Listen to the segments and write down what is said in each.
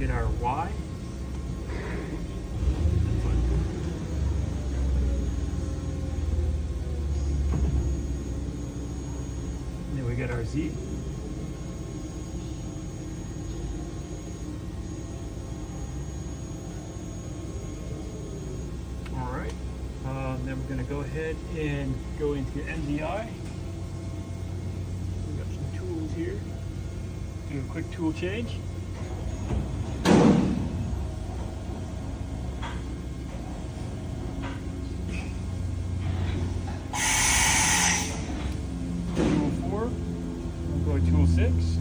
get our Y. And then we get our Z. All right. Then we're going to go ahead and go into MDI. We got some tools here. Do a quick tool change. Tool 4. We'll go to tool 6.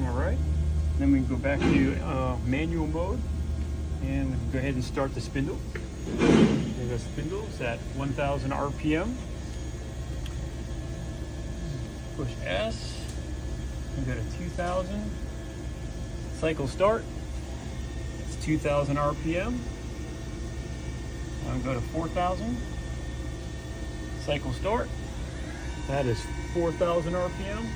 All right. Then we can go back to manual mode, and we can go ahead and start the spindle. There's our spindle. It's at 1,000 RPM. Push S, and go to 2,000. Cycle start. It's 2,000 RPM. I'm going to go to 4,000. Cycle start. That is 4,000 RPM.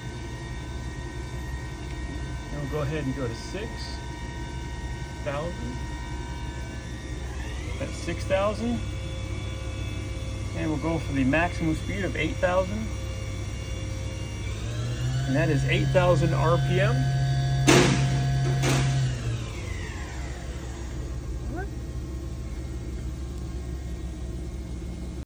And we'll go ahead and go to 6,000. That's 6,000. And we'll go for the maximum speed of 8,000. And that is 8,000 RPM.